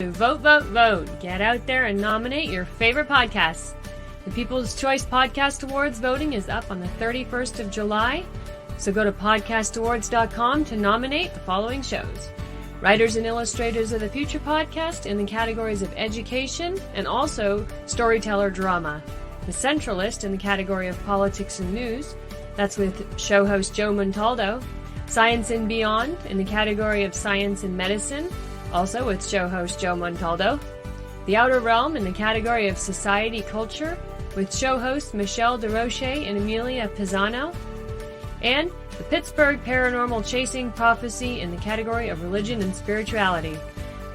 Vote, vote, vote. Get out there and nominate your favorite podcasts. The People's Choice Podcast Awards voting is up on the 31st of July, so go to podcastawards.com to nominate the following shows. Writers and Illustrators of the Future podcast in the categories of education and also storyteller drama. The Centralist in the category of politics and news. That's with show host Joe Montaldo. Science and Beyond in the category of science and medicine. Also with show host Joe Montaldo. The Outer Realm in the category of society culture with show hosts Michelle DeRoche and Amelia Pisano. And the Pittsburgh Paranormal Chasing Prophecy in the category of religion and spirituality.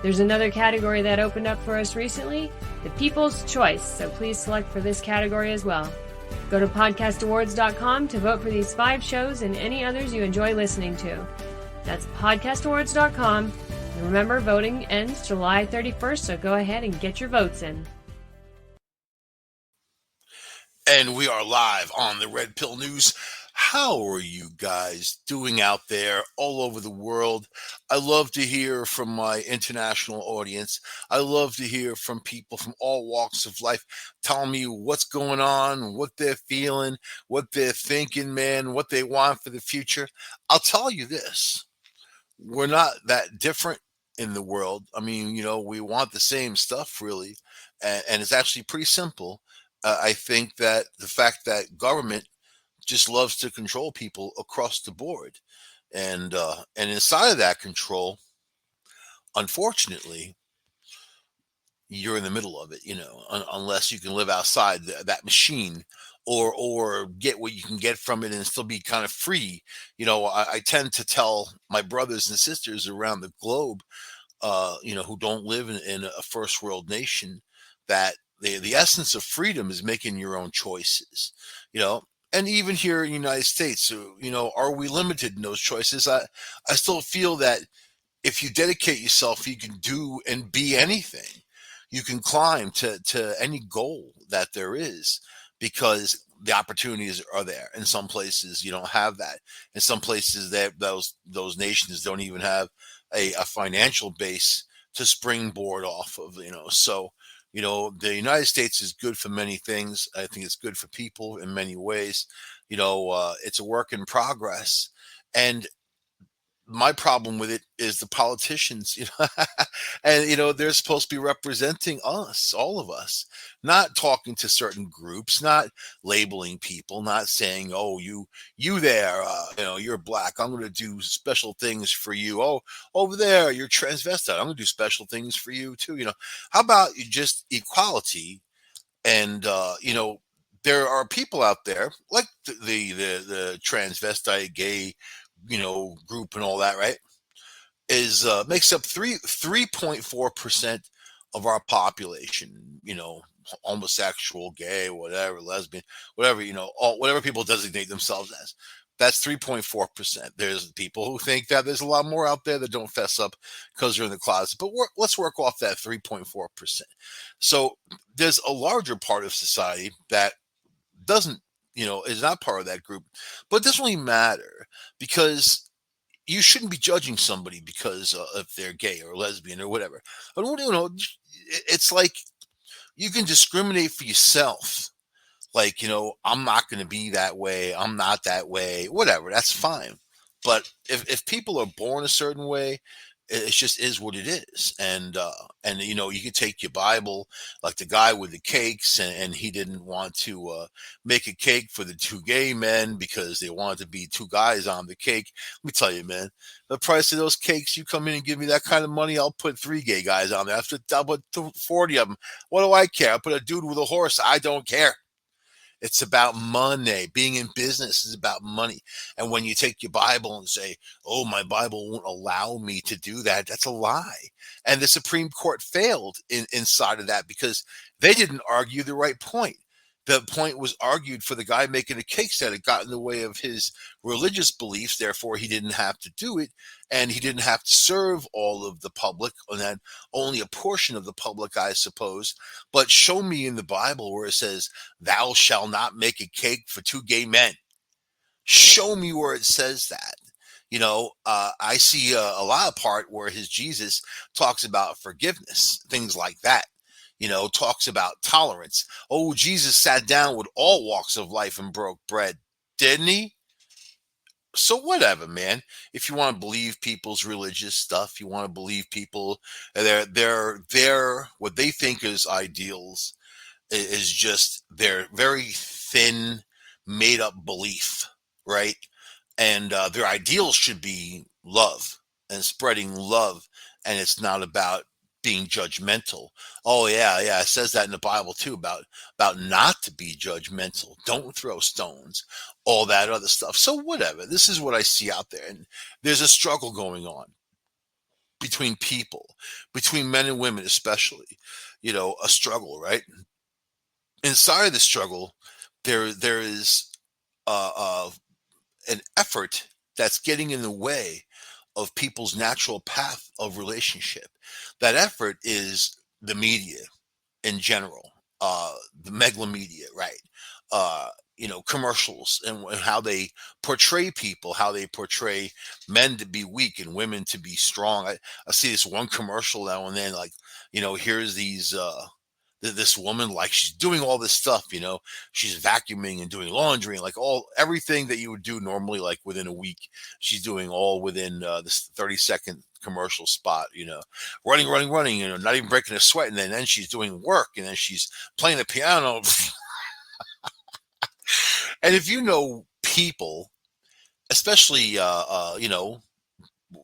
There's another category that opened up for us recently, the People's Choice, so please select for this category as well. Go to podcastawards.com to vote for these 5 shows and any others you enjoy listening to. That's podcastawards.com. And remember, voting ends July 31st, so go ahead and get your votes in. And we are live on the Red Pill News. How are you guys doing out there all over the world? I love to hear from my international audience. I love to hear from people from all walks of life telling me what's going on, what they're feeling, what they're thinking, man, what they want for the future. I'll tell you this. We're not that different in the world. I mean, we want the same stuff, really. And it's actually pretty simple. I think that the fact that government just loves to control people across the board. And inside of that control, unfortunately, you're in the middle of it, unless you can live outside that machine or get what you can get from it and still be kind of free. I tend to tell my brothers and sisters around the globe, who don't live in a first world nation, that the essence of freedom is making your own choices, and even here in the United States, are we limited in those choices? I still feel that if you dedicate yourself, you can do and be anything. You can climb to any goal that there is because the opportunities are there. In some places, you don't have that. In some places, those nations don't even have a financial base to springboard off of, So, the United States is good for many things. I think it's good for people in many ways. It's a work in progress. And my problem with it is the politicians, and, they're supposed to be representing us, all of us, not talking to certain groups, not labeling people, not saying, oh, you there, you're black. I'm going to do special things for you. Oh, over there, you're transvestite. I'm going to do special things for you too. How about you just equality? And, there are people out there like the transvestite gay group and all that, right? Is makes up 3.4% of our population, homosexual, gay, whatever, lesbian, whatever, whatever people designate themselves as. That's 3.4%. There's people who think that there's a lot more out there that don't fess up because they're in the closet. But let's work off that 3.4%. So there's a larger part of society that doesn't, is not part of that group. But it doesn't really matter because you shouldn't be judging somebody because if they're gay or lesbian or whatever. But, it's like you can discriminate for yourself. Like, I'm not going to be that way. I'm not that way. Whatever. That's fine. But if people are born a certain way, it just is what it is. And you could take your Bible, like the guy with the cakes, and he didn't want to make a cake for the 2 gay men because they wanted to be 2 guys on the cake. Let me tell you, man, the price of those cakes, you come in and give me that kind of money, I'll put 3 gay guys on there. I'll put 40 of them. What do I care? I'll put a dude with a horse. I don't care. It's about money. Being in business is about money. And when you take your Bible and say, oh, my Bible won't allow me to do that, that's a lie. And the Supreme Court failed inside of that because they didn't argue the right point. The point was argued for the guy making the cakes that it got in the way of his religious beliefs. Therefore, he didn't have to do it. And he didn't have to serve all of the public, and then only a portion of the public, I suppose. But show me in the Bible where it says, thou shalt not make a cake for 2 gay men. Show me where it says that. I see a lot of part where his Jesus talks about forgiveness, things like that. Talks about tolerance. Oh, Jesus sat down with all walks of life and broke bread, didn't he? So whatever, man. If you want to believe people's religious stuff, you want to believe people, they're what they think is ideals is just their very thin, made up belief, right? And their ideals should be love and spreading love, and it's not about being judgmental. Oh yeah, yeah, it says that in the Bible too about not to be judgmental. Don't throw stones, all that other stuff. So whatever. This is what I see out there, and there's a struggle going on between people, between men and women, especially. A struggle, right? Inside of the struggle, there is uh, uh, an effort that's getting in the way of people's natural path of relationship. That effort is the media in general, the media, right? Commercials and how they portray people, how they portray men to be weak and women to be strong. I see this one commercial now and then, like, here's these this woman, like, she's doing all this stuff, she's vacuuming and doing laundry and like everything that you would do normally, like within a week, she's doing all within this 30-second commercial spot, running, not even breaking a sweat. And then she's doing work, and then she's playing the piano. And if you know people, especially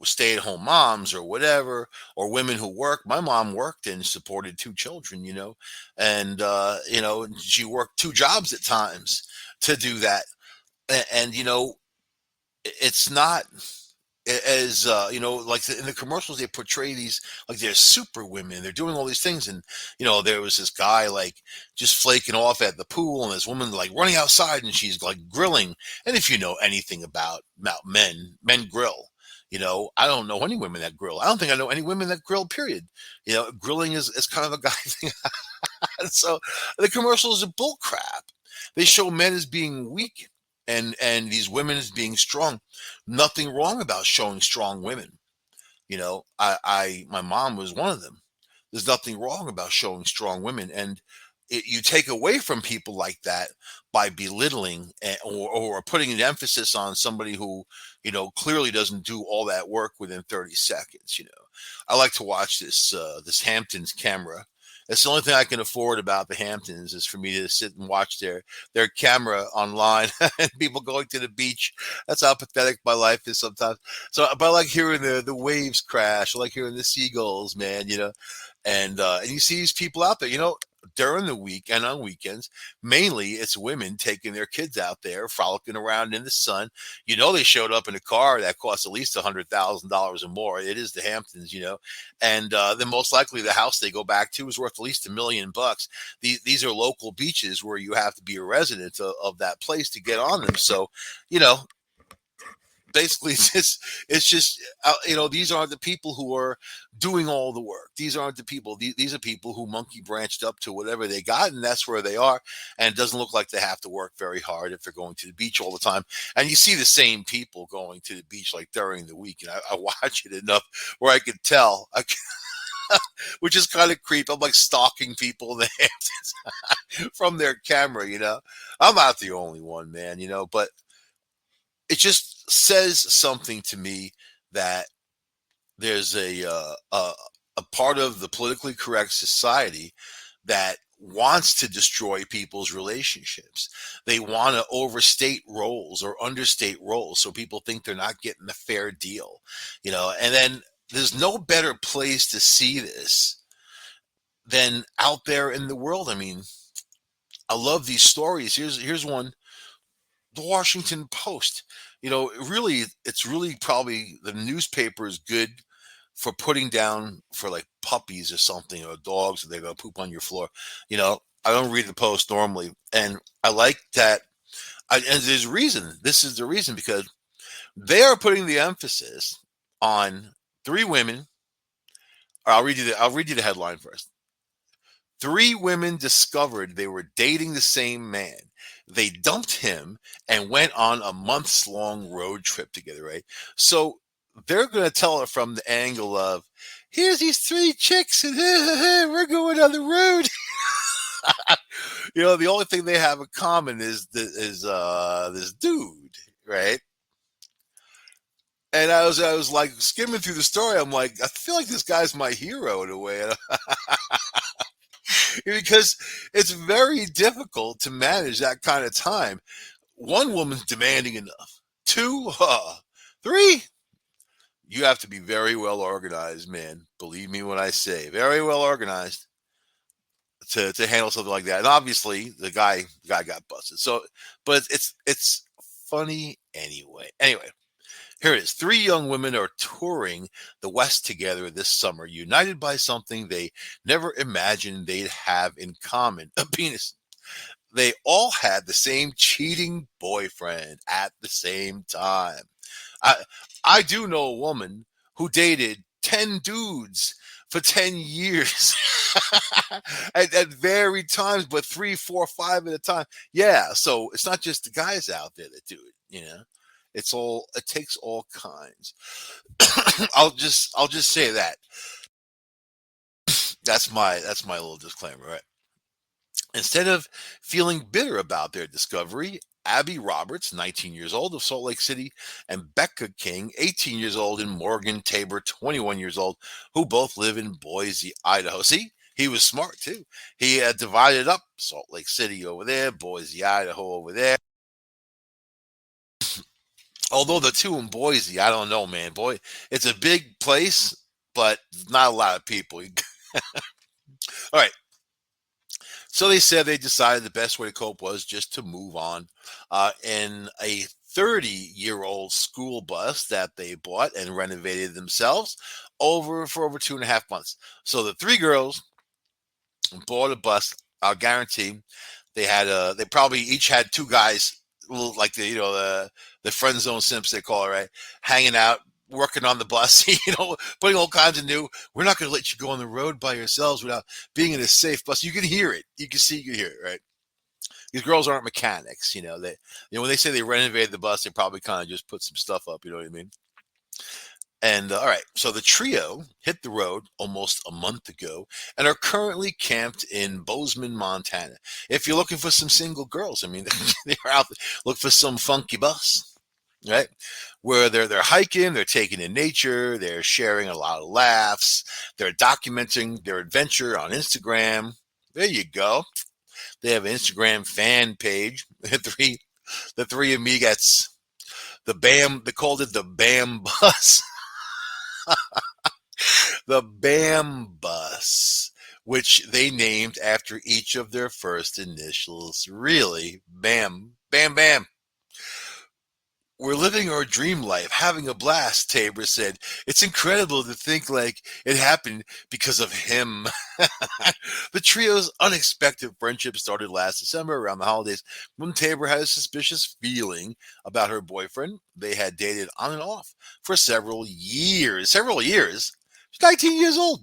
stay-at-home moms or whatever, or women who work. My mom worked and supported two children, and she worked two jobs at times to do that. And it's not as like in the commercials they portray these like they're super women, they're doing all these things. And there was this guy like just flaking off at the pool, and this woman like running outside and she's like grilling. And if you know anything about men grill. I don't know any women that grill. I don't think I know any women that grill, period. Grilling is kind of a guy thing. So the commercials are bull crap. They show men as being weak and these women as being strong. Nothing wrong about showing strong women. My mom was one of them. There's nothing wrong about showing strong women, and you take away from people like that by belittling or putting an emphasis on somebody who clearly doesn't do all that work within 30 seconds. I like to watch this Hamptons camera. That's the only thing I can afford about the Hamptons, is for me to sit and watch their camera online and people going to the beach. That's how pathetic my life is sometimes. So, but I like hearing the waves crash. I like hearing the seagulls, man. And you see these people out there, during the week and on weekends. Mainly it's women taking their kids out there, frolicking around in the sun. They showed up in a car that costs at least $100,000 or more. It is the Hamptons, and then most likely the house they go back to is worth at least $1 million. These are local beaches where you have to be a resident of that place to get on them. So, basically it's just these aren't the people who are doing all the work. These aren't the people. These are people who monkey branched up to whatever they got, and that's where they are. And it doesn't look like they have to work very hard if they're going to the beach all the time. And you see the same people going to the beach like during the week, and I watch it enough where I can tell. Which is kind of creepy. I'm like stalking people in the Hamptons from their camera. I'm not the only one, man. But it just says something to me that there's a part of the politically correct society that wants to destroy people's relationships. They want to overstate roles or understate roles so people think they're not getting a fair deal, and then there's no better place to see this than out there in the world. I mean, I love these stories. Here's one. The Washington Post. It's really probably the newspaper is good for putting down for like puppies or something, or dogs, they're going to poop on your floor. I don't read the Post normally. And I like that. And there's reason. This is the reason, because they are putting the emphasis on three women. I'll read you the headline first. Three women discovered they were dating the same man. They dumped him and went on a months long road trip together, right? So they're going to tell it from the angle of, here's these three chicks and we're going on the road. The only thing they have in common is this dude, right? And I was like skimming through the story. I'm like, I feel like this guy's my hero in a way, because it's very difficult to manage that kind of time. One woman's demanding enough. Two, three. You have to be very well organized, man. Believe me when I say very well organized to handle something like that. And obviously, the guy got busted. So, but it's funny anyway. Anyway, here it is. Three young women are touring the West together this summer, united by something they never imagined they'd have in common: a penis. They all had the same cheating boyfriend at the same time. I I do know a woman who dated 10 dudes for 10 years at varied times, but three, four, five at a time. Yeah, so it's not just the guys out there that do it. It takes all kinds. I'll just say that. That's my little disclaimer, right? Instead of feeling bitter about their discovery, Abby Roberts, 19 years old, of Salt Lake City, and Becca King, 18 years old, and Morgan Tabor, 21 years old, who both live in Boise, Idaho. See, he was smart too. He had divided up Salt Lake City over there, Boise, Idaho over there. Although the two in Boise, I don't know, man. Boy, it's a big place, but not a lot of people. All right. So they said they decided the best way to cope was just to move on in a 30-year-old school bus that they bought and renovated themselves for over 2.5 months. So the three girls bought a bus. I'll guarantee they probably each had two guys, like the friend zone simps they call it, right, hanging out, working on the bus, putting all kinds of new. We're not going to let you go on the road by yourselves without being in a safe bus. You can hear it. You can hear it, right? These girls aren't mechanics, when they say they renovated the bus, they probably kind of just put some stuff up. You know what I mean? And all right, so the trio hit the road almost a month ago and are currently camped in Bozeman, Montana. If you're looking for some single girls, I mean, they're out. Look for some funky bus, right? Where they're hiking, they're taking in nature, they're sharing a lot of laughs, they're documenting their adventure on Instagram. There you go. They have an Instagram fan page. The three amigas, they called it the Bam Bus. The Bam Bus, which they named after each of their first initials. Really, Bam, Bam, Bam. We're living our dream life, having a blast, Tabor said. It's incredible to think like it happened because of him. The trio's unexpected friendship started last December around the holidays when Tabor had a suspicious feeling about her boyfriend. They had dated on and off for several years. Several years? She's 19 years old.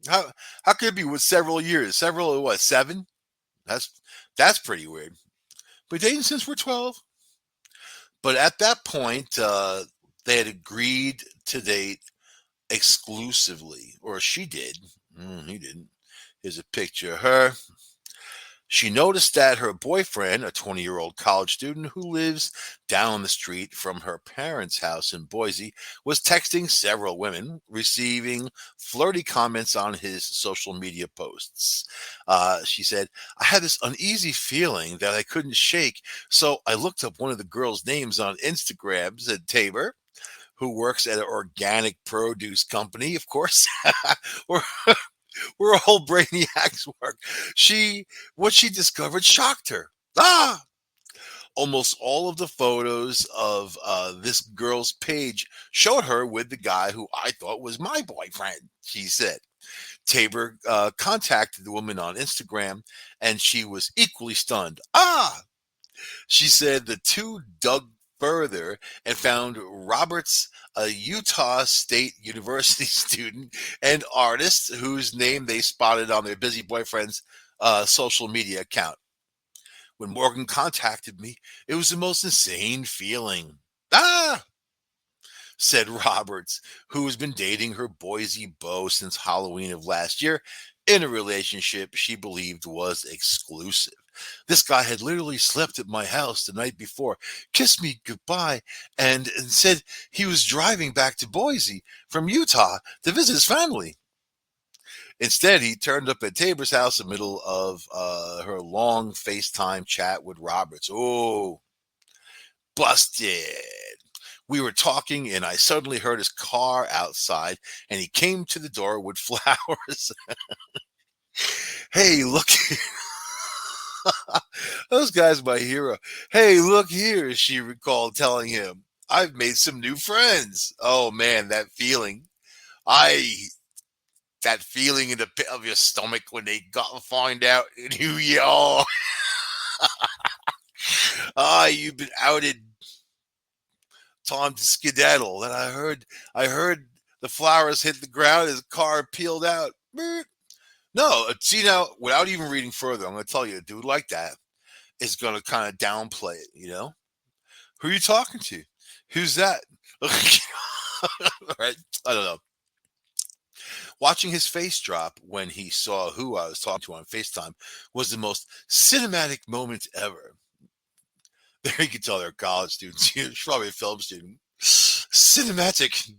How could it be with several years? Several, what, 7? That's pretty weird. But dating since we're 12. But at that point, they had agreed to date exclusively, or she did. He didn't. Here's a picture of her. She noticed that her boyfriend, a 20-year-old college student who lives down the street from her parents' house in Boise, was texting several women, receiving flirty comments on his social media posts. She said, I had this uneasy feeling that I couldn't shake, so I looked up one of the girls' names on Instagram, said Tabor, who works at an organic produce company, of course. Where all brainiacs work. What she discovered shocked her. Almost all of the photos of this girl's page showed her with the guy who I thought was my boyfriend, she said. Tabor contacted the woman on Instagram, and she was equally stunned. She said the two dug further and found Roberts, a Utah State University student and artist whose name they spotted on their busy boyfriend's social media account. When Morgan contacted me, it was the most insane feeling. Ah! Said Roberts, who has been dating her Boise beau since Halloween of last year in a relationship she believed was exclusive. This guy had literally slept at my house the night before, kissed me goodbye, and said he was driving back to Boise from Utah to visit his family. Instead, he turned up at Tabor's house in the middle of her long FaceTime chat with Roberts. Oh, busted. We were talking, and I suddenly heard his car outside, and he came to the door with flowers. Hey, look. Those guys, my hero. Hey, look here, she recalled telling him. I've made some new friends. Oh, man, that feeling. That feeling in the pit of your stomach when they find out who you are. You've been outed. Time to skedaddle. And I heard the flowers hit the ground, his car peeled out. No, see now, without even reading further, I'm going to tell you, a dude like that is going to kind of downplay it, you know? Who are you talking to? Who's that? Right? I don't know. Watching his face drop when he saw who I was talking to on FaceTime was the most cinematic moment ever. There you can tell they're college students. She's probably a film student. Cinematic.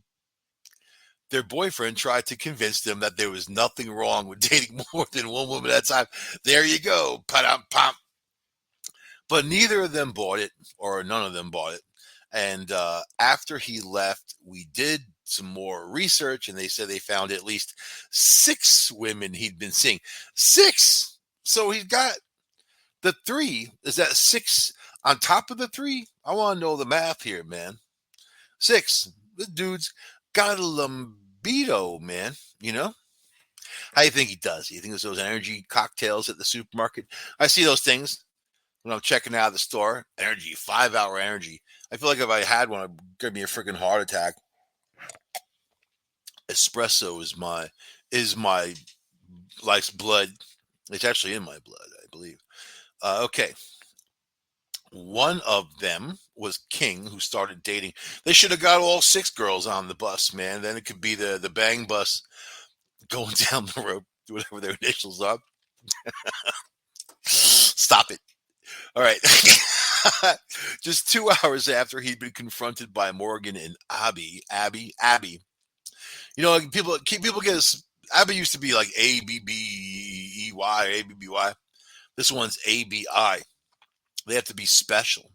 Their boyfriend tried to convince them that there was nothing wrong with dating more than one woman at a time. There you go. Pa-dum-pum. But neither of them bought it, or none of them bought it. And after he left, we did some more research, and they said they found at least 6 women he'd been seeing. 6! So he's got the 3. Is that 6 on top of the 3? I want to know the math here, man. 6. This dude's got a libido, man. You know? How do you think he does? You think it's those energy cocktails at the supermarket? I see those things when I'm checking out of the store. Energy, 5-hour energy. I feel like if I had one, it'd give me a freaking heart attack. Espresso is my life's blood. It's actually in my blood, I believe. Okay. One of them was King, who started dating. They should have got all 6 girls on the bus, man. Then it could be the bang bus going down the road, whatever their initials are. Stop it. All right. Just 2 hours after he'd been confronted by Morgan and Abby. You know, people get this. Abby used to be like A-B-B-E-Y, A-B-B-Y. This one's A-B-I. They have to be special.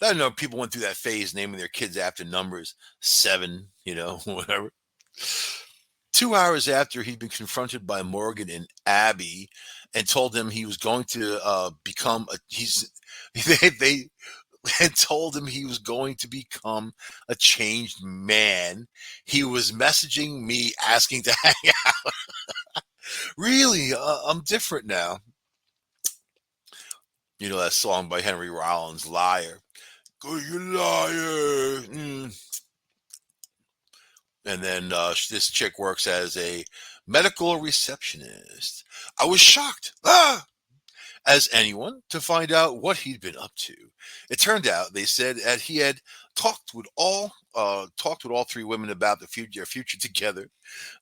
I know people went through that phase naming their kids after numbers, 7, you know, whatever. 2 hours after he'd been confronted by Morgan and Abby and told them he was going to become they had told him he was going to become a changed man. He was messaging me asking to hang out. Really? I'm different now. You know that song by Henry Rollins, Liar. Go, you liar. And then this chick works as a medical receptionist. I was shocked. As anyone, to find out what he'd been up to. It turned out, they said, that he had talked with all 3 women about their future together.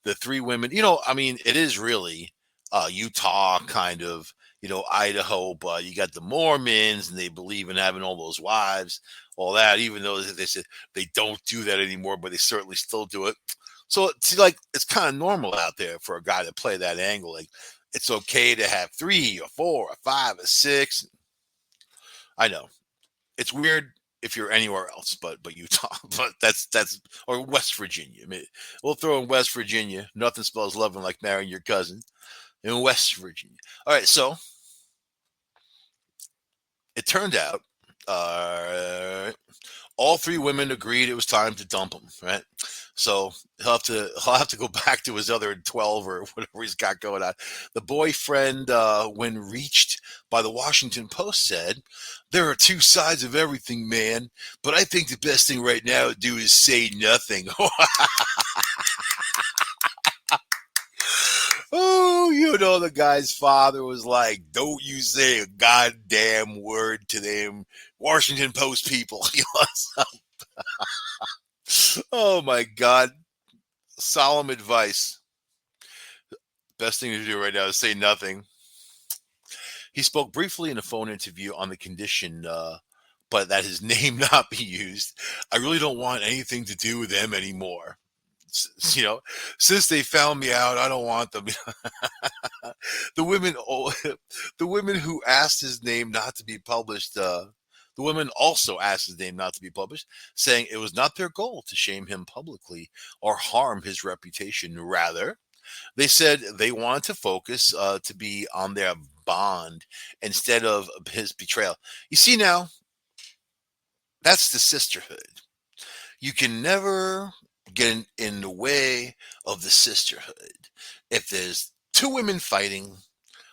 The 3 women, you know, I mean, it is really Utah kind of, you know, Idaho, but you got the Mormons, and they believe in having all those wives, all that, even though they said they don't do that anymore, but they certainly still do it. So it's kind of normal out there for a guy to play that angle. Like, it's okay to have 3 or 4 or 5 or 6. I know it's weird if you're anywhere else, but Utah, but that's or West Virginia. I mean, we'll throw in West Virginia. Nothing spells loving like marrying your cousin in West Virginia. All right, so it turned out all 3 women agreed it was time to dump him. Right, so he'll have to go back to his other 12 or whatever he's got going on. The boyfriend, when reached by the Washington Post said, "There are two sides of everything, man, but I think the best thing right now to do is say nothing." Oh, the guy's father was like, "Don't you say a goddamn word to them Washington Post people." Oh my God. Solemn advice. Best thing to do right now is say nothing. He spoke briefly in a phone interview on the condition, but that his name not be used. "I really don't want anything to do with them anymore. Since they found me out, I don't want them." The women, the women who asked his name not to be published. The women also asked his name not to be published, saying it was not their goal to shame him publicly or harm his reputation. Rather, they said they wanted to focus to be on their bond instead of his betrayal. You see now, that's the sisterhood. You can never get in the way of the sisterhood. If there's two women fighting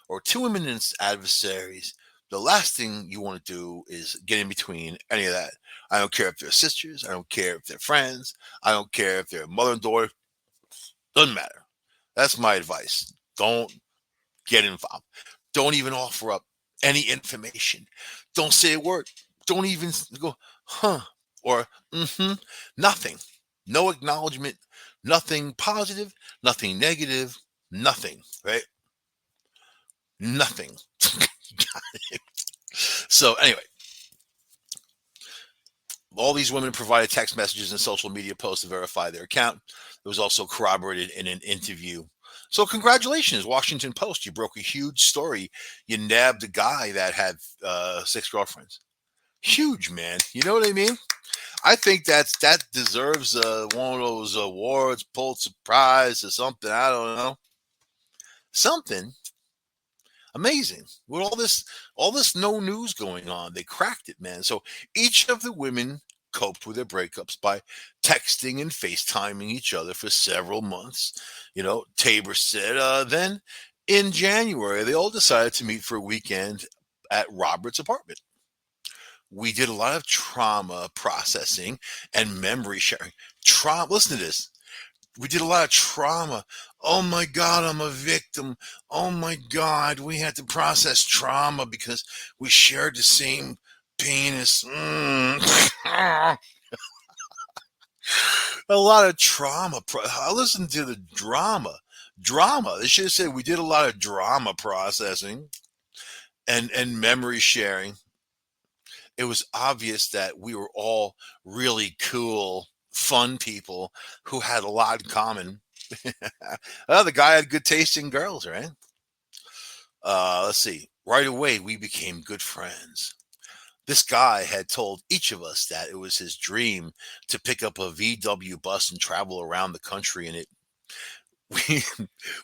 or two women adversaries, the last thing you want to do is get in between any of that. I don't care if they're sisters. I don't care if they're friends. I don't care if they're mother and daughter. Doesn't matter. That's my advice. Don't get involved. Don't even offer up any information. Don't say a word. Don't even go, huh, or nothing. No acknowledgement, nothing positive, nothing negative, nothing, right? Nothing. So, anyway, all these women provided text messages and social media posts to verify their account. It was also corroborated in an interview. So congratulations, Washington Post. You broke a huge story. You nabbed a guy that had 6 girlfriends. Huge, man. You know what I mean? I think that deserves one of those awards, Pulitzer Prize or something. I don't know. Something amazing. With all this no news going on, they cracked it, man. So each of the women coped with their breakups by texting and FaceTiming each other for several months. Tabor said, then in January, they all decided to meet for a weekend at Robert's apartment. "We did a lot of trauma processing and memory sharing." Listen to this. "We did a lot of trauma. Oh my God, I'm a victim. Oh my God, we had to process trauma because we shared the same penis." A lot of trauma. I listened to the drama. Drama. They should have said we did a lot of drama processing and memory sharing. It was obvious that we were all really cool, fun people who had a lot in common. Well, the guy had good taste in girls, right? Let's see. "Right away, we became good friends. This guy had told each of us that it was his dream to pick up a VW bus and travel around the country in it. We,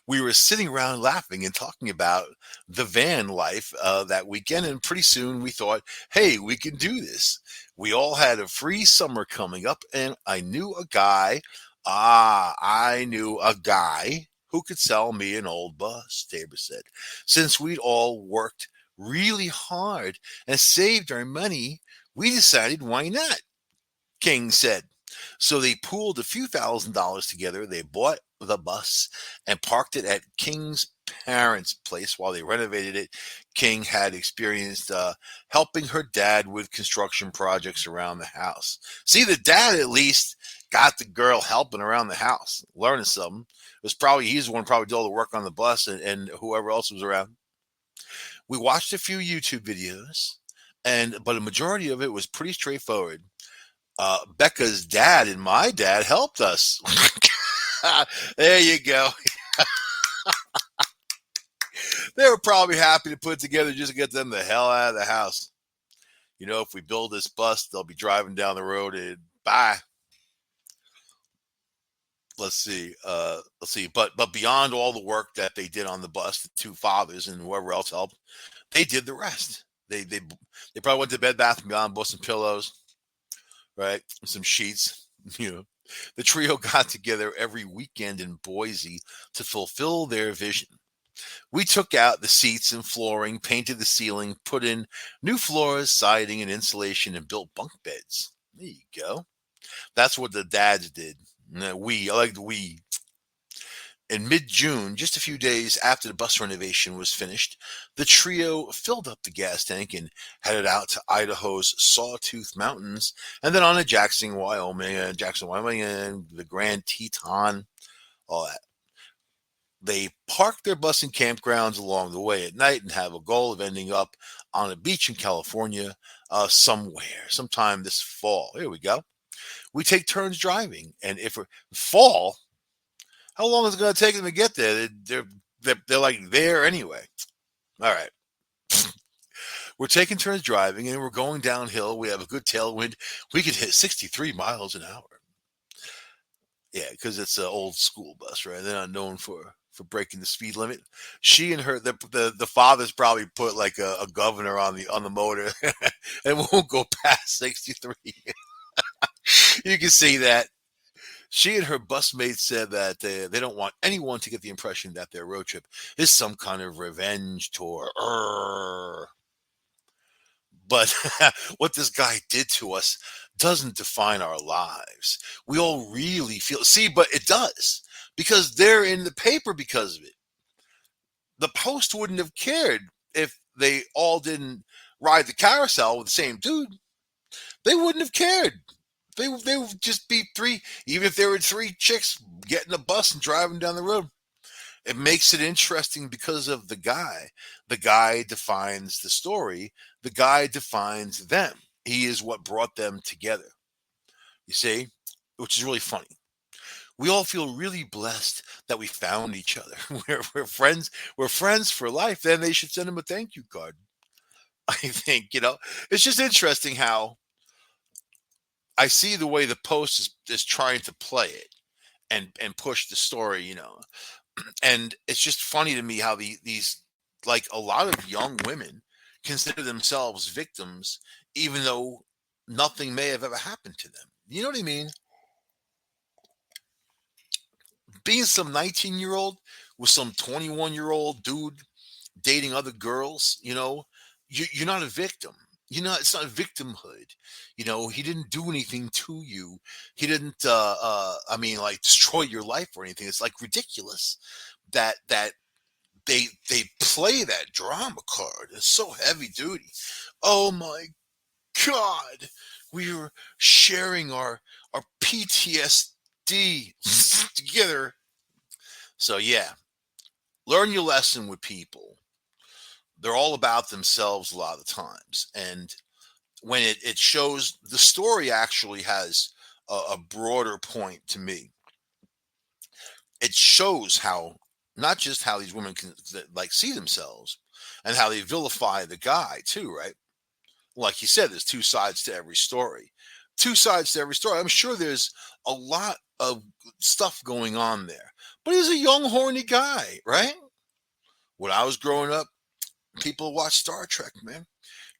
we were sitting around laughing and talking about the van life that weekend, and pretty soon we thought, hey, we can do this. We all had a free summer coming up, and I knew a guy. I knew a guy who could sell me an old bus," Tabor said. "Since we'd all worked really hard and saved our money, we decided why not," King said. "So they pooled a few $1,000s together. They bought the bus and parked it at King's parents' place while they renovated it." King had experienced helping her dad with construction projects around the house. See, the dad at least got the girl helping around the house, learning something. It was probably he's the one probably did all the work on the bus and whoever else was around. "We watched a few YouTube videos, but a majority of it was pretty straightforward. Becca's dad and my dad helped us." There you go. They were probably happy to put it together just to get them the hell out of the house. If we build this bus, they'll be driving down the road and bye. Let's see. But beyond all the work that they did on the bus, the two fathers and whoever else helped, they did the rest. They probably went to Bed Bath & Beyond, bought some pillows, right, some sheets. The trio got together every weekend in Boise to fulfill their vision. We took out the seats and flooring, painted the ceiling, put in new floors, siding, and insulation, and built bunk beds. There you go. That's what the dads did. I like the we. In mid June, just a few days after the bus renovation was finished, the trio filled up the gas tank and headed out to Idaho's Sawtooth Mountains and then on to Jackson, Wyoming, and the Grand Teton, all that. They park their bus in campgrounds along the way at night and have a goal of ending up on a beach in California somewhere, sometime this fall. Here we go. We take turns driving, and if we fall, how long is it going to take them to get there? They're like there anyway. All right. We're taking turns driving, and we're going downhill. We have a good tailwind. We could hit 63 miles an hour. Yeah, because it's an old school bus, right? They're not known for breaking the speed limit. She and her the father's probably put like a governor on the motor and won't go past 63. You can see that. She and her busmate said that they don't want anyone to get the impression that their road trip is some kind of revenge tour. But what this guy did to us doesn't define our lives. We all really feel, see, but it does because they're in the paper because of it. The Post wouldn't have cared if they all didn't ride the carousel with the same dude. They wouldn't have cared. They would just be three, even if there were three chicks getting a bus and driving down the road. It makes it interesting because of the guy. The guy defines the story. The guy defines them. He is what brought them together. You see, which is really funny. We all feel really blessed that we found each other. We're friends. We're friends for life. Then they should send him a thank you card. I think, it's just interesting how I see the way the Post is trying to play it and push the story, and it's just funny to me how these like a lot of young women consider themselves victims, even though nothing may have ever happened to them. You know what I mean? Being some 19-year-old with some 21-year-old dude dating other girls, you're not a victim. It's not victimhood. He didn't do anything to you. He didn't, like destroy your life or anything. It's like ridiculous that they play that drama card. It's so heavy duty. Oh my God, we were sharing our PTSD together. So yeah, learn your lesson with people. They're all about themselves a lot of the times, and when it shows, the story actually has a broader point to me. It shows how, not just how these women can like see themselves and how they vilify the guy too, right? Like you said, there's two sides to every story. Two sides to every story. I'm sure there's a lot of stuff going on there. But he's a young, horny guy, right? When I was growing up, people watched Star Trek, man.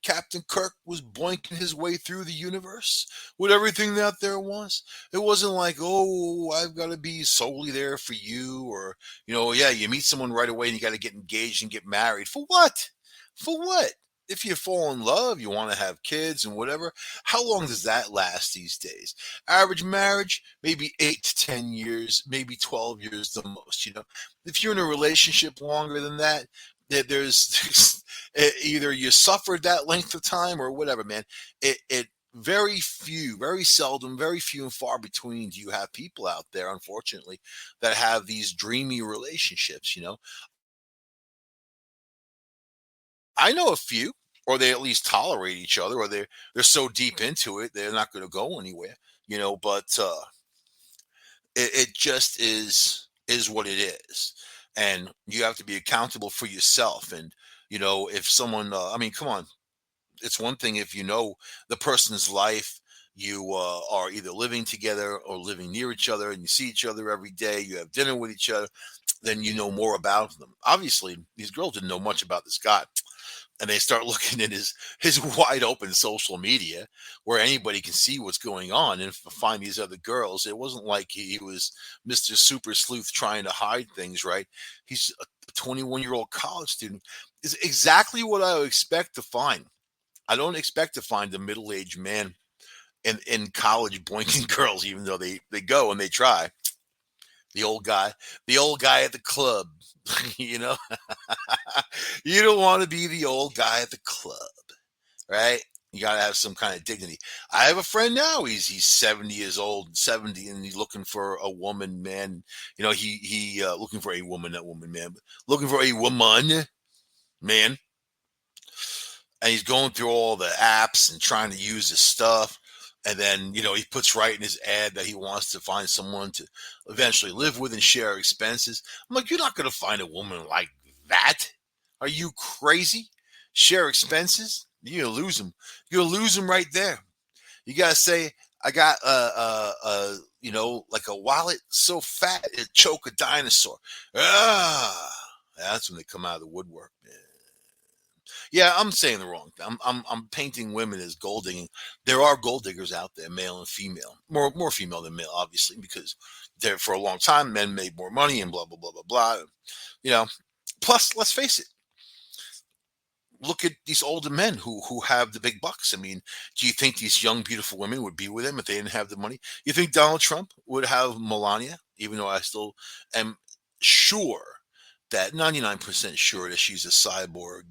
Captain Kirk was boinking his way through the universe with everything that there was. It wasn't like, oh, I've got to be solely there for you, or, yeah, you meet someone right away and you got to get engaged and get married. For what? For what? If you fall in love, you want to have kids and whatever. How long does that last these days? Average marriage, maybe 8 to 10 years, maybe 12 years the most. If you're in a relationship longer than that, there's either you suffered that length of time or whatever, man. It very few, very seldom, very few and far between do you have people out there, unfortunately, that have these dreamy relationships. I know a few, or they at least tolerate each other, or they're so deep into it they're not going to go anywhere. But it just is what it is, and you have to be accountable for yourself. And if someone, come on, it's one thing if the person's life, you are either living together or living near each other, and you see each other every day, you have dinner with each other, then you know more about them. Obviously, these girls didn't know much about this guy, and they start looking at his wide open social media where anybody can see what's going on and find these other girls. It wasn't like he was Mr. Super Sleuth trying to hide things, right? He's 21-year-old college student is exactly what I would expect to find. I don't expect to find a middle-aged man in college boinking girls, even though they go and they try. The old guy, the old guy at the club, you know. You don't want to be the old guy at the club, right? You got to have some kind of dignity. I have a friend now. He's 70 years old, 70, and he's looking for a woman, man. You know, he looking for a woman, not woman, man, but looking for a woman, man. And he's going through all the apps and trying to use his stuff. And then, he puts right in his ad that he wants to find someone to eventually live with and share expenses. I'm like, you're not going to find a woman like that. Are you crazy? Share expenses? You're going to lose them. You're going to lose them right there. You got to say, I got like a wallet so fat it choke a dinosaur. That's when they come out of the woodwork, man. Yeah, I'm saying the wrong thing. I'm painting women as gold digging. There are gold diggers out there, male and female. More female than male, obviously, because there for a long time men made more money and blah blah blah blah blah. Plus, let's face it. Look at these older men who have the big bucks. I mean, do you think these young, beautiful women would be with him if they didn't have the money? You think Donald Trump would have Melania, even though I still am sure that 99% sure that she's a cyborg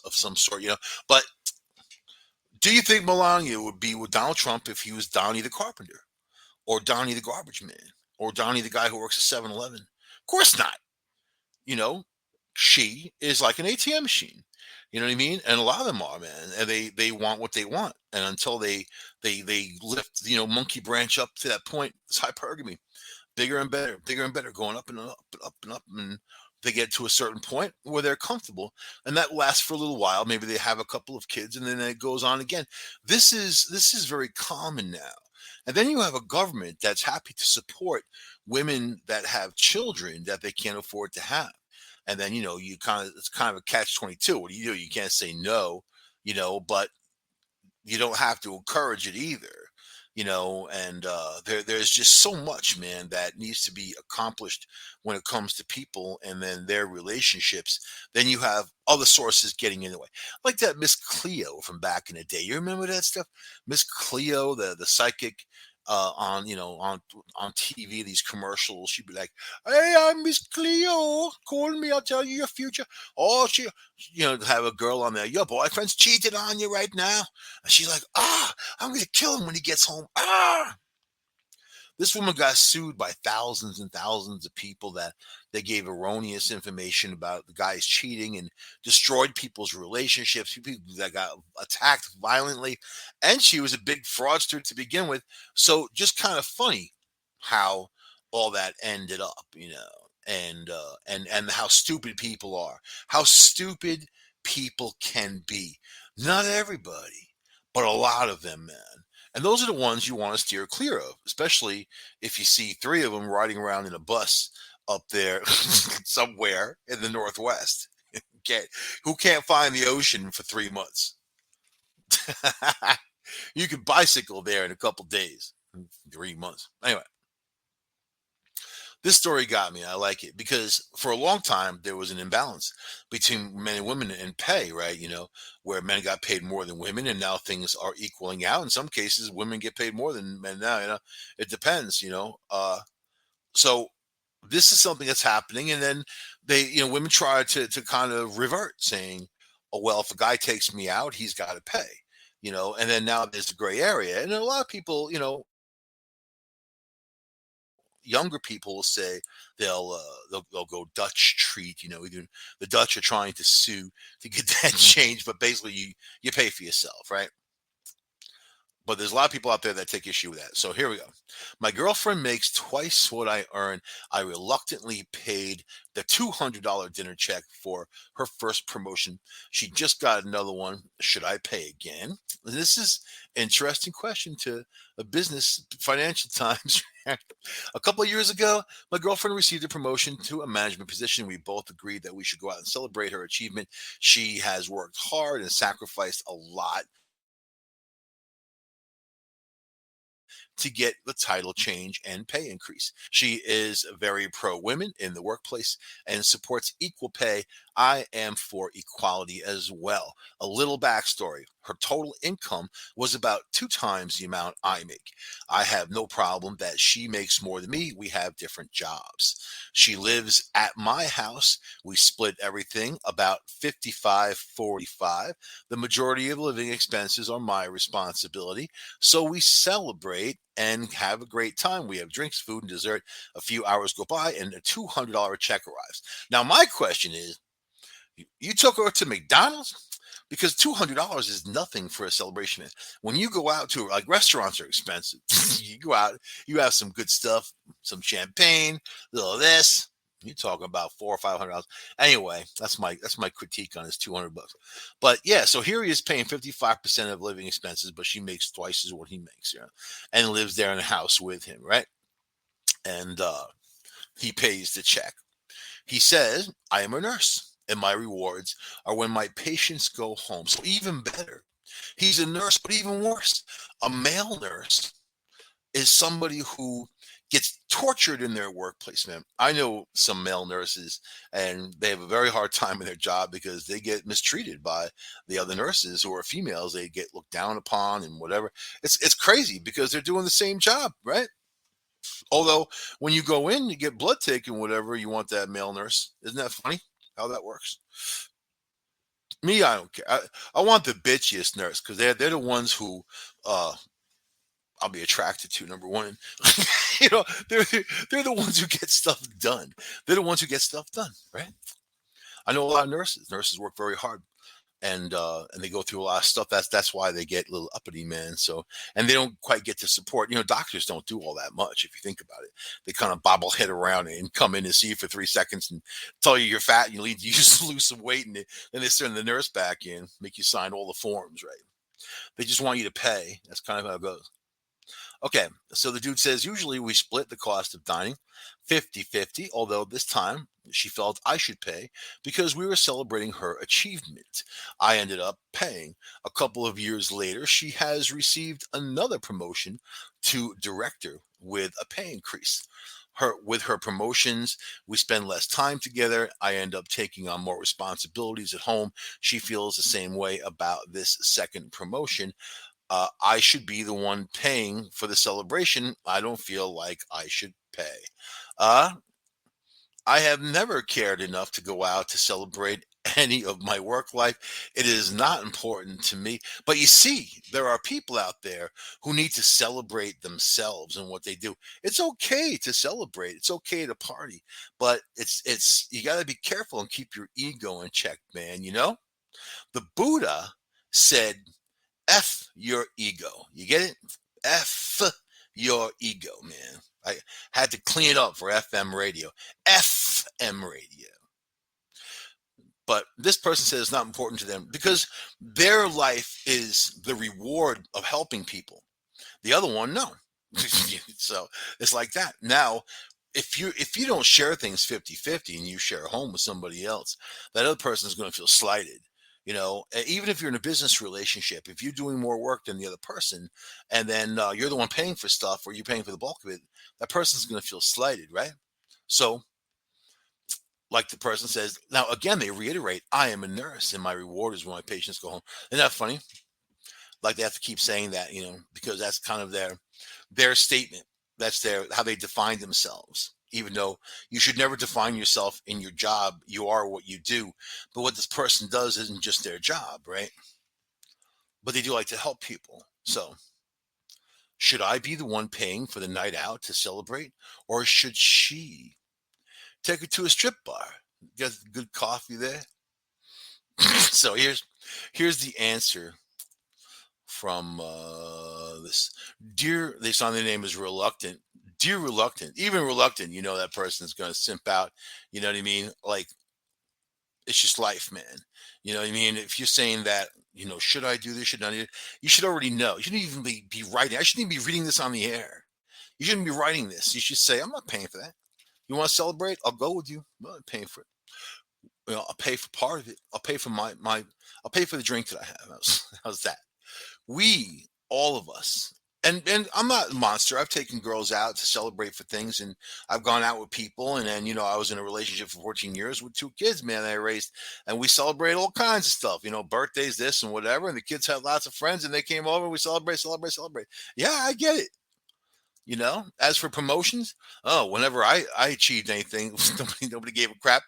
of some sort, But do you think Melania would be with Donald Trump if he was Donnie the Carpenter or Donnie the Garbage Man or Donnie the guy who works at 7-Eleven? Of course not. She is like an ATM machine. You know what I mean? And a lot of them are, man. And they want what they want. And until they lift, monkey branch up to that point, it's hypergamy. Bigger and better, going up and up and up and up. And they get to a certain point where they're comfortable. And that lasts for a little while. Maybe they have a couple of kids and then it goes on again. This is very common now. And then you have a government that's happy to support women that have children that they can't afford to have. And then, it's kind of a catch-22. What do? You can't say no, but you don't have to encourage it either, and there's just so much, man, that needs to be accomplished when it comes to people and then their relationships. Then you have other sources getting in the way, like that Miss Cleo from back in the day. You remember that stuff? Miss Cleo, the psychic, on TV, these commercials. She'd be like, "Hey, I'm Miss Cleo. Call me. I'll tell you your future." Oh, she, have a girl on there. Your boyfriend's cheating on you right now. And she's like, I'm gonna kill him when he gets home. This woman got sued by thousands and thousands of people that they gave erroneous information about the guys cheating and destroyed people's relationships, people that got attacked violently. And she was a big fraudster to begin with. So just kind of funny how all that ended up, and how stupid people are, how stupid people can be. Not everybody, but a lot of them, man. And those are the ones you want to steer clear of, especially if you see three of them riding around in a bus up there somewhere in the Northwest. Who can't find the ocean for 3 months? You can bicycle there in a couple days, 3 months. Anyway, this story got me. I like it because for a long time there was an imbalance between men and women in pay, right? Where men got paid more than women, and now things are equaling out. In some cases, women get paid more than men now. It depends. So this is something that's happening, and then women try to kind of revert, saying, "Oh well, if a guy takes me out, he's got to pay." And then now there's a gray area, and a lot of people, younger people will say they'll go Dutch treat. Either the Dutch are trying to sue to get that change, but basically you pay for yourself, right? But there's a lot of people out there that take issue with that. So here we go. My girlfriend makes twice what I earn. I reluctantly paid the $200 dinner check for her first promotion. She just got another one. Should I pay again? This is an interesting question to a business Financial Times. A couple of years ago, my girlfriend received a promotion to a management position. We both agreed that we should go out and celebrate her achievement. She has worked hard and sacrificed a lot to get the title change and pay increase. She is very pro women in the workplace and supports equal pay. I am for equality as well. A little backstory: her total income was about 2 times the amount I make. I have no problem that she makes more than me. We have different jobs. She lives at my house. We split everything about 55-45. The majority of living expenses are my responsibility. So we celebrate and have a great time. We have drinks, food, and dessert. A few hours go by and a $200 check arrives. Now, my question is, you took her to McDonald's? Because $200 is nothing for a celebration. When you go out to, like, restaurants are expensive. You go out, you have some good stuff, some champagne, a little of this. You're talking about $400 or $500. Anyway, that's my critique on his $200. But yeah, so here he is paying 55% of living expenses, but she makes twice as what he makes, and lives there in the house with him, right? And he pays the check. He says, I am a nurse, and my rewards are when my patients go home. So even better, he's a nurse, but even worse, a male nurse is somebody who gets tortured in their workplace, man. I know some male nurses, and they have a very hard time in their job because they get mistreated by the other nurses who are females. They get looked down upon and whatever. It's crazy because they're doing the same job, right? Although when you go in, you get blood taken, whatever, you want that male nurse. Isn't that funny how that works? Me, I don't care. I want the bitchiest nurse because they're the ones who I'll be attracted to. Number one, you know, they're the ones who get stuff done. They're the ones who get stuff done, right? I know a lot of nurses. Nurses work very hard, and they go through a lot of stuff. That's why they get a little uppity, man. So, and they don't quite get the support. Doctors don't do all that much if you think about it. They kind of bobblehead around and come in and see you for 3 seconds and tell you you're fat and you need to lose some weight, and then they send the nurse back in, make you sign all the forms, right? They just want you to pay. That's kind of how it goes. Okay, so the dude says, usually we split the cost of dining 50-50, although this time she felt I should pay because we were celebrating her achievement. I ended up paying. A couple of years later, she has received another promotion to director with a pay increase. With her promotions, we spend less time together. I end up taking on more responsibilities at home. She feels the same way about this second promotion. I should be the one paying for the celebration. I don't feel like I should pay. Uh, I have never cared enough to go out to celebrate any of my work life. It is not important to me. But you see, there are people out there who need to celebrate themselves and what they do. It's okay to celebrate. It's okay to party, but it's you got to be careful and keep your ego in check, man. The Buddha said, F your ego. You get it? F your ego, man. I had to clean it up for FM radio. FM radio. But this person says it's not important to them because their life is the reward of helping people. The other one, no. So it's like that. Now, if you don't share things 50-50 and you share a home with somebody else, that other person is going to feel slighted. Even if you're in a business relationship, if you're doing more work than the other person, and then you're the one paying for stuff or you're paying for the bulk of it, that person's going to feel slighted, right? So, like the person says, now again, they reiterate, I am a nurse and my reward is when my patients go home. Isn't that funny? Like they have to keep saying that, because that's kind of their statement. That's how they define themselves. Even though you should never define yourself in your job, you are what you do. But what this person does isn't just their job, right? But they do like to help people. So should I be the one paying for the night out to celebrate? Or should she take her to a strip bar? Get good coffee there. So here's the answer from this dear. They saw their name is Reluctant. Dear Reluctant, even Reluctant, that person's going to simp out. You know what I mean? Like, it's just life, man. You know what I mean? If you're saying that, should I do this? Should I do it? You should already know. You shouldn't even be writing. I shouldn't even be reading this on the air. You shouldn't be writing this. You should say, I'm not paying for that. You want to celebrate? I'll go with you. I'm not paying for it. I'll pay for part of it. I'll pay for I'll pay for the drink that I have. How's that? We, all of us, And I'm not a monster. I've taken girls out to celebrate for things, and I've gone out with people, and then I was in a relationship for 14 years with two kids, man, that I raised, and we celebrate all kinds of stuff, birthdays, this and whatever, and the kids had lots of friends, and they came over, and we celebrate. Yeah, I get it. As for promotions, oh, whenever I achieved anything, nobody gave a crap.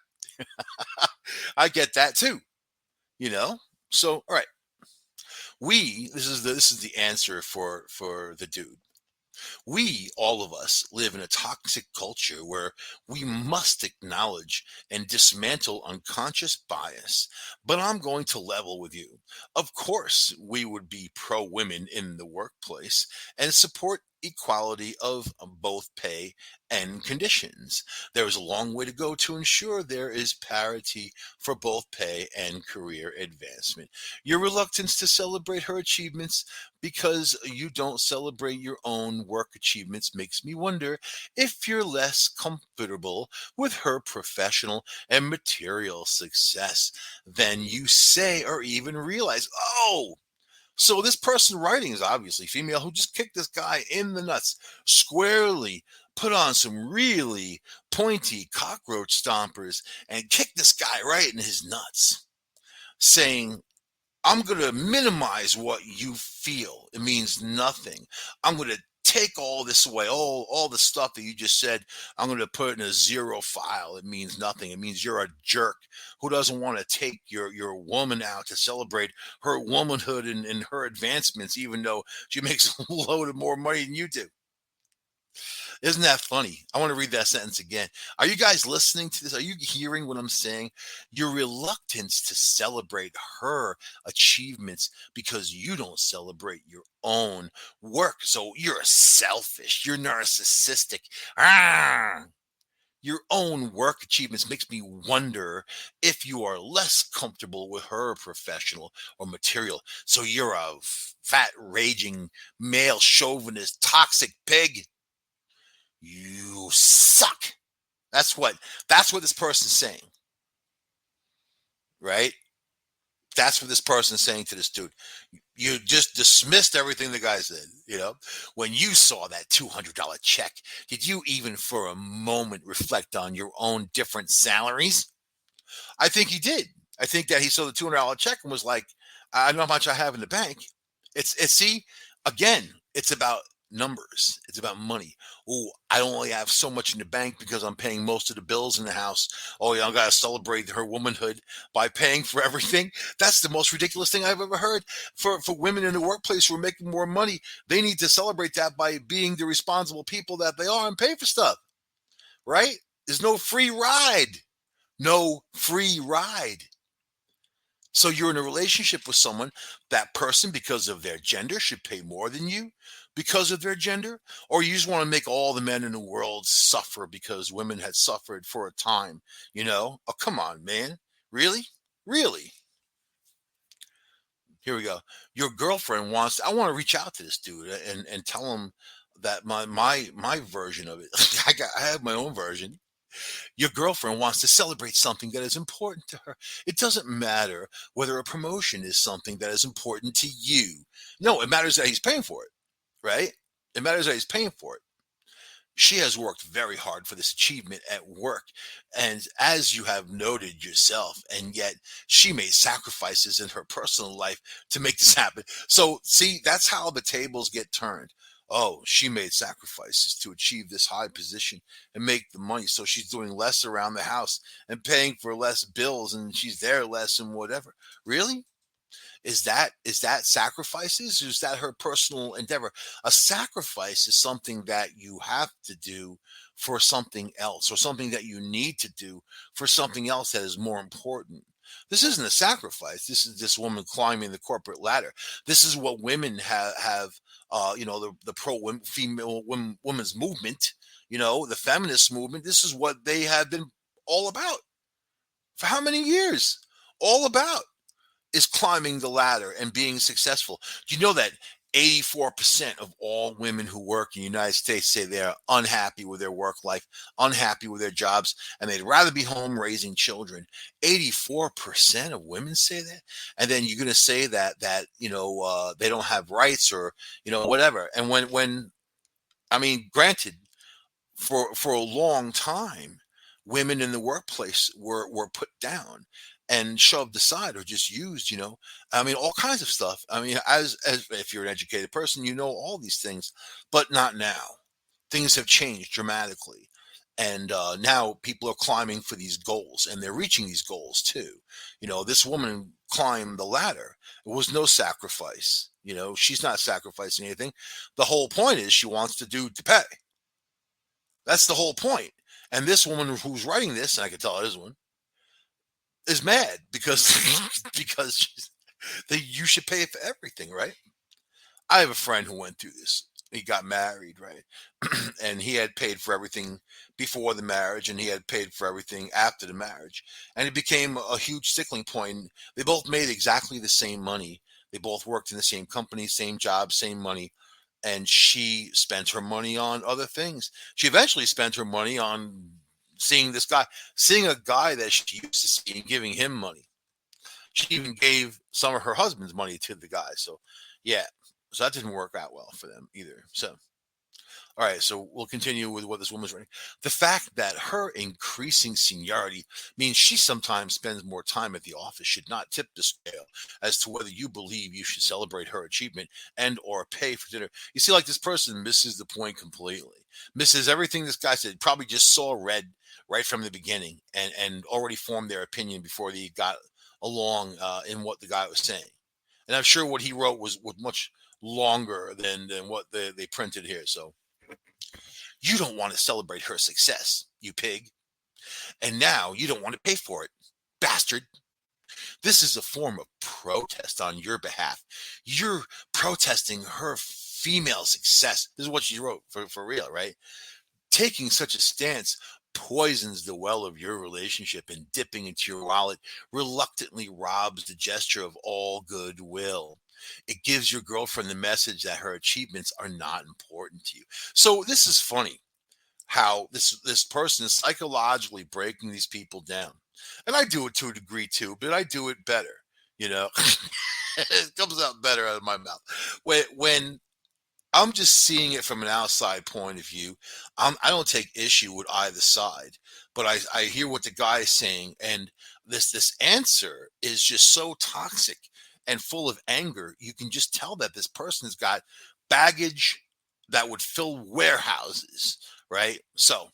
I get that too. You know. So, all right, this is the answer for the dude. We, all of us, live in a toxic culture where we must acknowledge and dismantle unconscious bias. But I'm going to level with you. Of course, we would be pro women in the workplace and support equality of both pay and conditions. There is a long way to go to ensure there is parity for both pay and career advancement. Your reluctance to celebrate her achievements because you don't celebrate your own work achievements makes me wonder if you're less comfortable with her professional and material success than you say or even realize. Oh, so this person writing is obviously female who just kicked this guy in the nuts squarely, put on some really pointy cockroach stompers, and kicked this guy right in his nuts, saying, I'm going to minimize what you feel. It means nothing. I'm going to take all this away, all the stuff that you just said. I'm going to put it in a zero file. It means nothing. It means you're a jerk who doesn't want to take your woman out to celebrate her womanhood and her advancements, even though she makes a load of more money than you do. Isn't that funny? I want to read that sentence again. Are you guys listening to this? Are you hearing what I'm saying? Your reluctance to celebrate her achievements because you don't celebrate your own work. So you're selfish. You're narcissistic. Ah! Your own work achievements makes me wonder if you are less comfortable with her professional or material. So you're a fat, raging, male chauvinist, toxic pig. You suck. That's what this person's saying. Right? That's what this person's saying to this dude. You just dismissed everything the guy said, When you saw that $200 check, did you even for a moment reflect on your own different salaries? I think he did. I think that he saw the $200 check and was like, I know how much I have in the bank. See, again, it's about numbers. It's about money. Oh, I only have so much in the bank because I'm paying most of the bills in the house. Oh, yeah, I got to celebrate her womanhood by paying for everything. That's the most ridiculous thing I've ever heard. For women in the workplace who are making more money, they need to celebrate that by being the responsible people that they are and pay for stuff. Right? There's no free ride. No free ride. So you're in a relationship with someone, that person, because of their gender, should pay more than you because of their gender? Or you just want to make all the men in the world suffer because women had suffered for a time, Oh, come on, man. Really? Really? Here we go. Your girlfriend I want to reach out to this dude and tell him that my version of it, I have my own version. Your girlfriend wants to celebrate something that is important to her. It doesn't matter whether a promotion is something that is important to you. No, it matters that he's paying for it, right? It matters that he's paying for it. She has worked very hard for this achievement at work. And as you have noted yourself, and yet she made sacrifices in her personal life to make this happen. So, see, that's how the tables get turned. Oh, she made sacrifices to achieve this high position and make the money. So she's doing less around the house and paying for less bills, and she's there less and whatever. Really? Is that sacrifices, or is that her personal endeavor? A sacrifice is something that you have to do for something else, or something that you need to do for something else that is more important. This isn't a sacrifice. This is this woman climbing the corporate ladder. This is what women have the pro female women's movement, the feminist movement. This is what they have been all about for how many years? All about is climbing the ladder and being successful. Do you know that 84% of all women who work in the United States say they're unhappy with their work life, unhappy with their jobs, and they'd rather be home raising children. 84% of women say that. And then you're going to say that they don't have rights or, whatever. And when I mean, granted, for a long time, women in the workplace were put down and shoved aside or just used. I mean, all kinds of stuff. I mean, as if you're an educated person, you know all these things, but not now. Things have changed dramatically, and now people are climbing for these goals, and they're reaching these goals too. This woman climbed the ladder. It was no sacrifice. She's not sacrificing anything. The whole point is she wants to do to pay. That's the whole point. And this woman who's writing this, and I can tell it is one, is mad because because you should pay for everything, right? I have a friend who went through this. He got married, right? And he had paid for everything before the marriage, and he had paid for everything after the marriage. And it became a huge stickling point. They both made exactly the same money. They both worked in the same company, same job, same money. And she spent her money on other things. She eventually spent her money on seeing a guy that she used to see and giving him money. She even gave some of her husband's money to the guy. So, yeah. So that didn't work out well for them either. So, all right. So we'll continue with what this woman's writing. The fact that her increasing seniority means she sometimes spends more time at the office should not tip the scale as to whether you believe you should celebrate her achievement and or pay for dinner. You see, like, this person misses the point completely. Misses everything this guy said. Probably just saw red right from the beginning and already formed their opinion before they got along in what the guy was saying. And I'm sure what he wrote was much longer than what they printed here. So, you don't want to celebrate her success, you pig. And now you don't want to pay for it, bastard. This is a form of protest on your behalf. You're protesting her female success. This is what she wrote for real, right? Taking such a stance poisons the well of your relationship, and dipping into your wallet reluctantly robs the gesture of all goodwill. It gives your girlfriend the message that her achievements are not important to you. So this is funny how this person is psychologically breaking these people down. And I do it to a degree too, but I do it better. It comes out better out of my mouth. When I'm just seeing it from an outside point of view. I don't take issue with either side, but I hear what the guy is saying, and this answer is just so toxic and full of anger. You can just tell that this person has got baggage that would fill warehouses, right? So,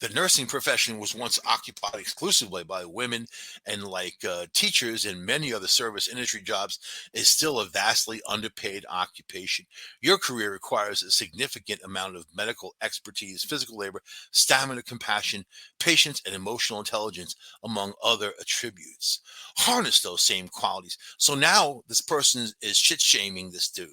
the nursing profession was once occupied exclusively by women, and like teachers and many other service industry jobs, is still a vastly underpaid occupation. Your career requires a significant amount of medical expertise, physical labor, stamina, compassion, patience, and emotional intelligence, among other attributes. Harness those same qualities. So now this person is shit shaming this dude.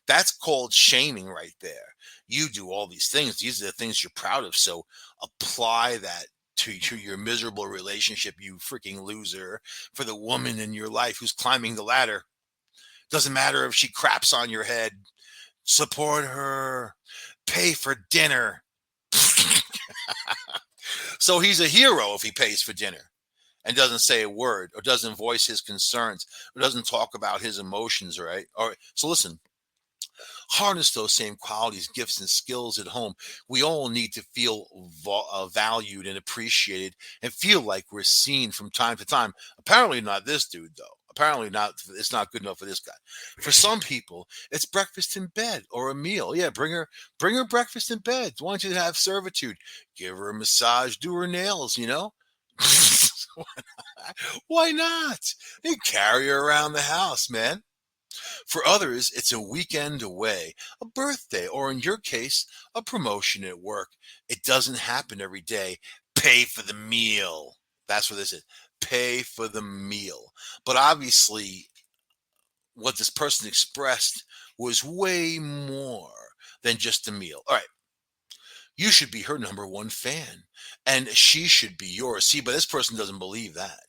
That's called shaming right there. You do all these things. These are the things you're proud of. So apply that to your miserable relationship, you freaking loser, for the woman in your life who's climbing the ladder. Doesn't matter if she craps on your head. Support her. Pay for dinner. So he's a hero if he pays for dinner and doesn't say a word, or doesn't voice his concerns, or doesn't talk about his emotions, right? All right. So listen. Harness those same qualities, gifts, and skills at home. We all need to feel valued and appreciated, and feel like we're seen from time to time. Apparently not this dude, though. Apparently not. It's not good enough for this guy. For some people, it's breakfast in bed or a meal. Yeah, bring her breakfast in bed. Why don't you have servitude? Give her a massage, do her nails, Why not? You carry her around the house, man. For others, it's a weekend away, a birthday, or in your case, a promotion at work. It doesn't happen every day. Pay for the meal. That's what this is. Pay for the meal. But obviously, what this person expressed was way more than just a meal. All right. You should be her number one fan, and she should be yours. See, but this person doesn't believe that.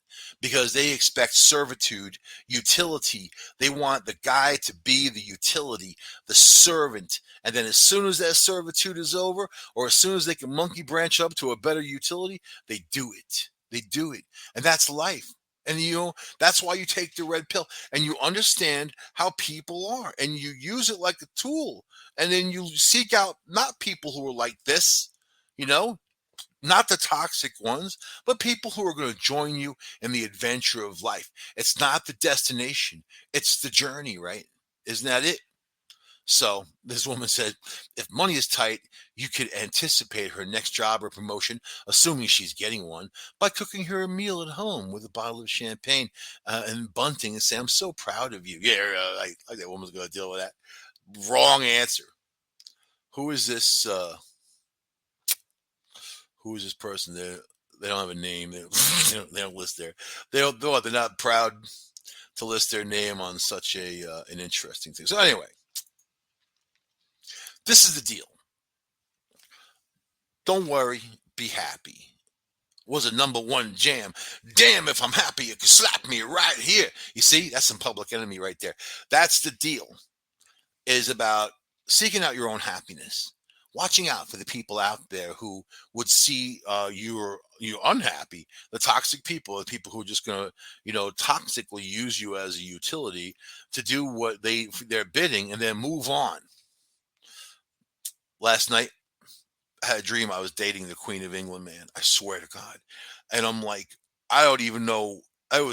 because they expect servitude, utility. They want the guy to be the utility, the servant. And then as soon as that servitude is over, or as soon as they can monkey branch up to a better utility, they do it. They do it. And that's life. And that's why you take the red pill and you understand how people are and you use it like a tool. And then you seek out not people who are like this, not the toxic ones, but people who are going to join you in the adventure of life. It's not the destination, it's the journey, right? Isn't that it? So this woman said, if money is tight, you could anticipate her next job or promotion, assuming she's getting one, by cooking her a meal at home with a bottle of champagne and bunting and say, I'm so proud of you. Yeah, like that woman's going to deal with that. Wrong answer. Who is this? Who is this person? They don't have a name. They don't list their. They're not proud to list their name on such an interesting thing. So anyway, this is the deal. Don't worry, be happy. Was a #1 jam. Damn, if I'm happy, you can slap me right here. You see, that's some Public Enemy right there. That's the deal. Is about seeking out your own happiness. Watching out for the people out there who would see you're unhappy, the toxic people, the people who are just going to, toxically use you as a utility to do what they're bidding and then move on. Last night, I had a dream I was dating the Queen of England, man. I swear to God. And I'm like, I don't even know. I don't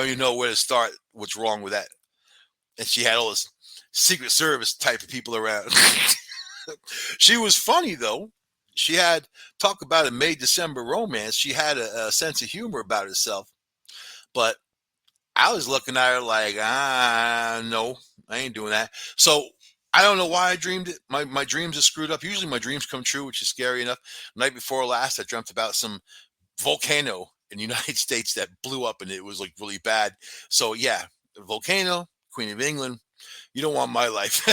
even know where to start. What's wrong with that? And she had all this Secret Service type of people around. She was funny, though. She had, talk about a May-December romance. She had a sense of humor about herself. But I was looking at her like, no, I ain't doing that. So I don't know why I dreamed it. My dreams are screwed up. Usually my dreams come true, which is scary enough. The night before last, I dreamt about some volcano in the United States that blew up, and it was like really bad. So yeah, volcano, Queen of England. You don't want my life.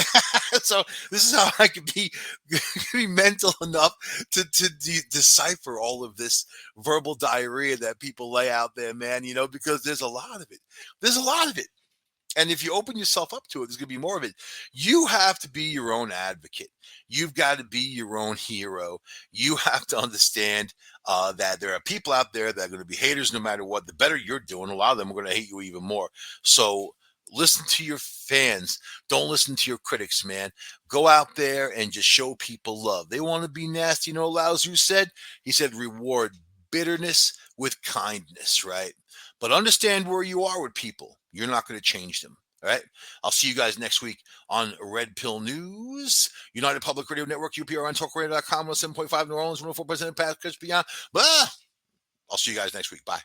So this is how I could be mental enough to decipher all of this verbal diarrhea that people lay out there, man, because there's a lot of it. There's a lot of it. And if you open yourself up to it, there's going to be more of it. You have to be your own advocate. You've got to be your own hero. You have to understand that there are people out there that are going to be haters no matter what. The better you're doing, a lot of them are going to hate you even more. So listen to your fans. Don't listen to your critics, man. Go out there and just show people love. They want to be nasty. Lao Tzu said? He said, reward bitterness with kindness, right? But understand where you are with people. You're not going to change them. All right. I'll see you guys next week on Red Pill News, United Public Radio Network, UPRN, TalkRadio.com, 7.5 New Orleans, 104% Path, Beyond. I'll see you guys next week. Bye.